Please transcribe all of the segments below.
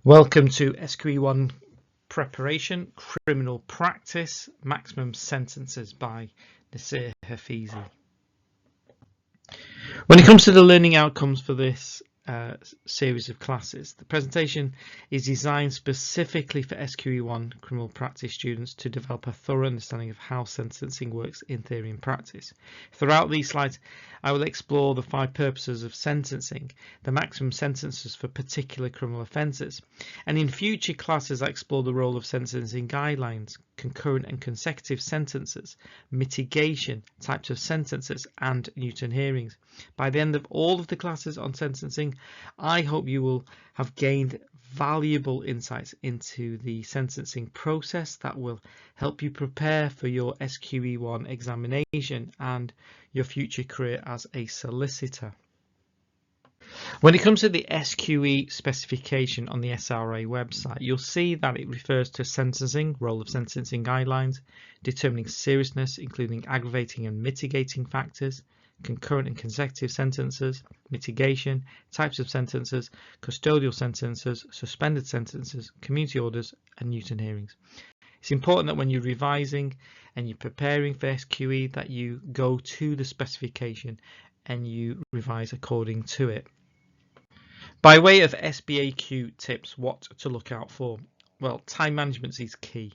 Welcome to SQE1 Preparation, Criminal Practice, Maximum Sentences by Nasir Hafizi. When it comes to the learning outcomes for this series of classes, the presentation is designed specifically for SQE1 criminal practice students to develop a thorough understanding of how sentencing works in theory and practice. Throughout these slides, I will explore the 5 purposes of sentencing, the maximum sentences for particular criminal offences, and in future classes I explore the role of sentencing guidelines, concurrent and consecutive sentences, mitigation, types of sentences, and Newton hearings. By the end of all of the classes on sentencing, I hope you will have gained valuable insights into the sentencing process that will help you prepare for your SQE1 examination and your future career as a solicitor. When it comes to the SQE specification on the SRA website, you'll see that it refers to sentencing, role of sentencing guidelines, determining seriousness, including aggravating and mitigating factors, concurrent and consecutive sentences, mitigation, types of sentences, custodial sentences, suspended sentences, community orders, and Newton hearings. It's important that when you're revising and you're preparing for SQE that you go to the specification and you revise according to it. By way of SBAQ tips, what to look out for? Well, time management is key.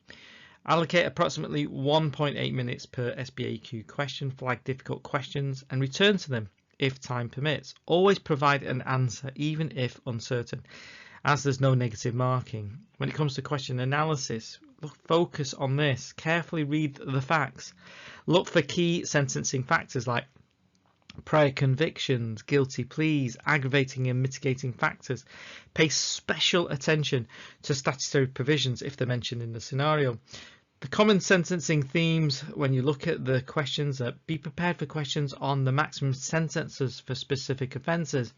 Allocate approximately 1.8 minutes per SBAQ question, flag difficult questions, and return to them if time permits. Always provide an answer, even if uncertain, as there's no negative marking. When it comes to question analysis, focus on this. Carefully read the facts. Look for key sentencing factors like prior convictions, guilty pleas, aggravating and mitigating factors. Pay special attention to statutory provisions if they're mentioned in the scenario. The common sentencing themes when you look at the questions are: be prepared for questions on the maximum sentences for specific offences,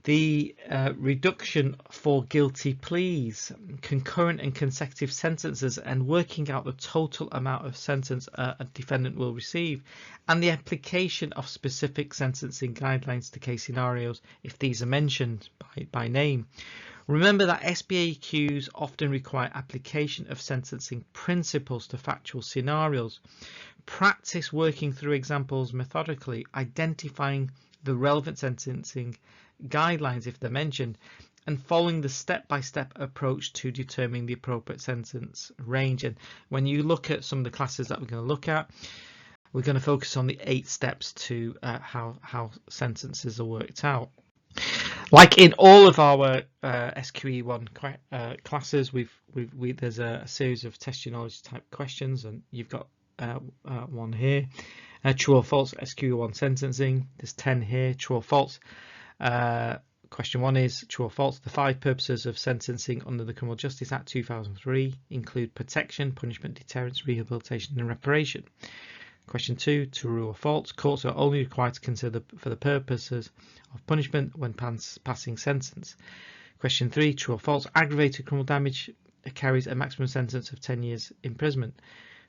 the reduction for guilty pleas, concurrent and consecutive sentences and working out the total amount of sentence a defendant will receive, and the application of specific sentencing guidelines to case scenarios if these are mentioned by name. Remember that SBAQs often require application of sentencing principles to factual scenarios. Practice working through examples methodically, identifying the relevant sentencing guidelines if they're mentioned, and following the step-by-step approach to determining the appropriate sentence range. And when you look at some of the classes that we're going to look at, we're going to focus on the 8 steps to how sentences are worked out. Like in all of our SQE1 classes, there's a series of test your knowledge type questions, and you've got one here. True or false SQE1 sentencing. There's 10 here. True or false. Question 1 is true or false. The 5 purposes of sentencing under the Criminal Justice Act 2003 include protection, punishment, deterrence, rehabilitation, and reparation. Question 2, true or false. Courts are only required to consider for the purposes of punishment when passing sentence. Question 3, true or false. Aggravated criminal damage carries a maximum sentence of 10 years imprisonment.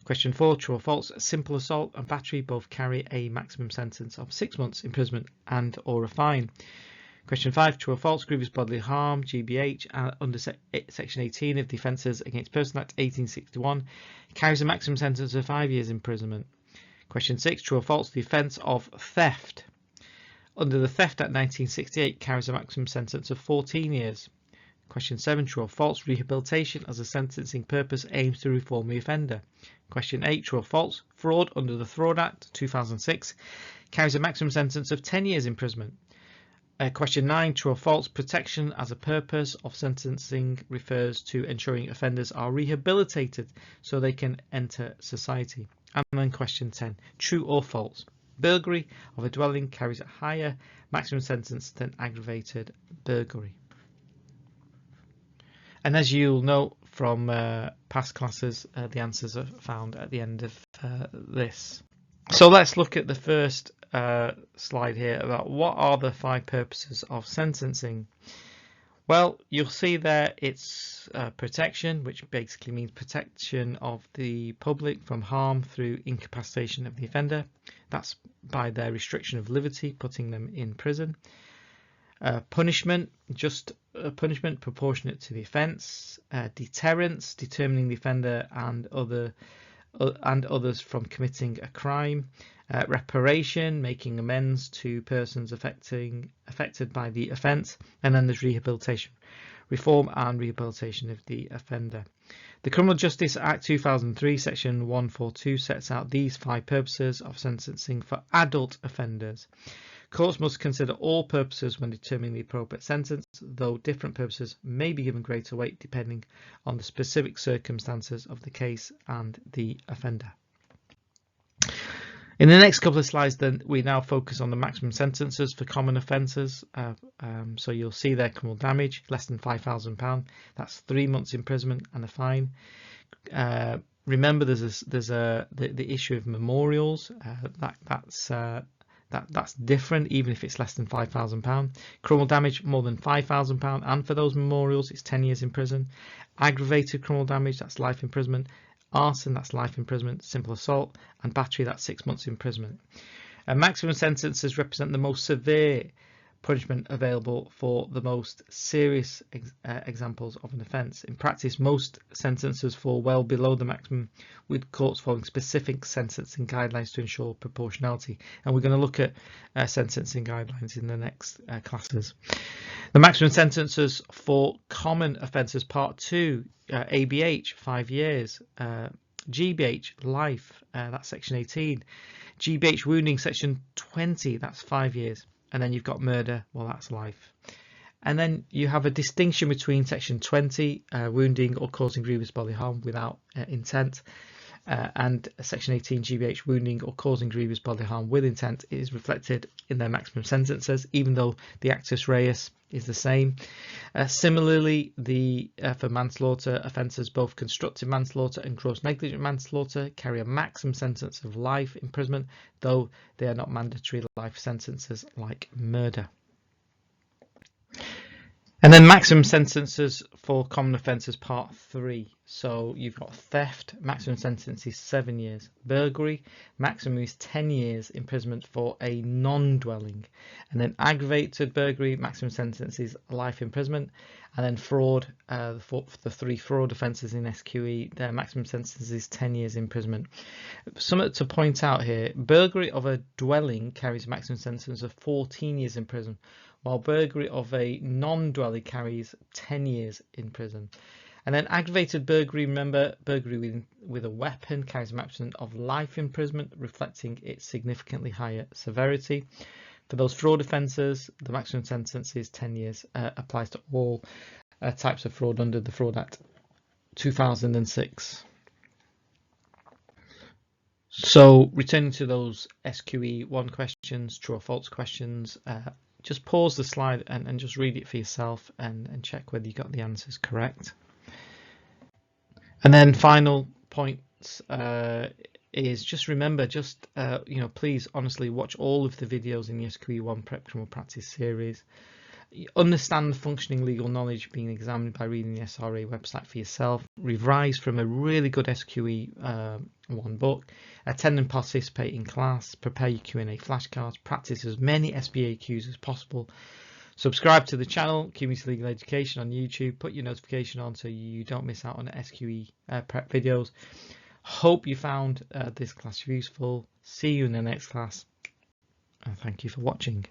Question 4, true or false. Simple assault and battery both carry a maximum sentence of 6 months imprisonment and or a fine. Question 5, true or false. Grievous bodily harm, GBH, under Section 18 of the Offences Against Persons Act 1861 carries a maximum sentence of 5 years imprisonment. Question 6, true or false. The offence of theft under the Theft Act 1968 carries a maximum sentence of 14 years. Question 7, true or false. Rehabilitation as a sentencing purpose aims to reform the offender. Question 8, true or false. Fraud under the Fraud Act 2006 carries a maximum sentence of 10 years imprisonment. Question 9, true or false. Protection as a purpose of sentencing refers to ensuring offenders are rehabilitated so they can enter society. And then question 10, true or false. Burglary of a dwelling carries a higher maximum sentence than aggravated burglary. And as you'll know from past classes, the answers are found at the end of this. So let's look at the first slide here about what are the 5 purposes of sentencing. Well, you'll see there it's protection, which basically means protection of the public from harm through incapacitation of the offender. That's by their restriction of liberty, putting them in prison. Punishment, just punishment proportionate to the offence. Deterrence, determining the offender and others from committing a crime. Reparation, making amends to persons affected by the offence. And then there's rehabilitation, reform and rehabilitation of the offender. The Criminal Justice Act 2003 section 142 sets out these 5 purposes of sentencing for adult offenders. Courts must consider all purposes when determining the appropriate sentence, though different purposes may be given greater weight depending on the specific circumstances of the case and the offender. In the next couple of slides, then, we now focus on the maximum sentences for common offences. So you'll see there criminal damage, less than £5,000. That's 3 months imprisonment and a fine. Remember, there's the issue of memorials. That's different, even if it's less than £5,000. Criminal damage more than £5,000, and for those memorials, it's 10 years in prison. Aggravated criminal damage, that's life imprisonment. Arson, that's life imprisonment. Simple assault and battery, that's 6 months imprisonment. Maximum sentences represent the most severe punishment available for the most serious examples of an offence. In practice, most sentences fall well below the maximum, with courts following specific sentencing guidelines to ensure proportionality. And we're going to look at sentencing guidelines in the next classes. The maximum sentences for common offences, Part 2, ABH, 5 years. GBH, life, that's Section 18. GBH, wounding, Section 20, that's 5 years. And then you've got murder, well, that's life. And then you have a distinction between Section 20, wounding or causing grievous bodily harm without intent, and Section 18, GBH, wounding or causing grievous bodily harm with intent, is reflected in their maximum sentences, even though the actus reus is the same. Similarly, for manslaughter offences, both constructive manslaughter and gross negligent manslaughter carry a maximum sentence of life imprisonment, though they are not mandatory life sentences like murder. And then maximum sentences for common offences, Part 3. So you've got theft, maximum sentence is 7 years. Burglary, maximum is 10 years imprisonment for a non-dwelling. And then aggravated burglary, maximum sentence is life imprisonment. And then fraud, for the 3 fraud offences in SQE, their maximum sentence is 10 years imprisonment. Something to point out here, burglary of a dwelling carries a maximum sentence of 14 years in prison, while burglary of a non-dwelling carries 10 years in prison. And then aggravated burglary, remember, burglary with a weapon carries a maximum of life imprisonment, reflecting its significantly higher severity. For those fraud offences, the maximum sentence is 10 years, applies to all types of fraud under the Fraud Act 2006. So returning to those SQE 1 questions, true or false questions, just pause the slide and just read it for yourself and check whether you got the answers correct. And then final points is just remember, please honestly watch all of the videos in the SQE 1 Prep Criminal Practice series. Understand the functioning legal knowledge being examined by reading the SRA website for yourself. Revise from a really good SQE 1 book. Attend and participate in class. Prepare your Q&A flashcards. Practice as many SBAQs as possible. Subscribe to the channel, Community Legal Education on YouTube. Put your notification on so you don't miss out on SQE prep videos. Hope you found this class useful. See you in the next class. And thank you for watching.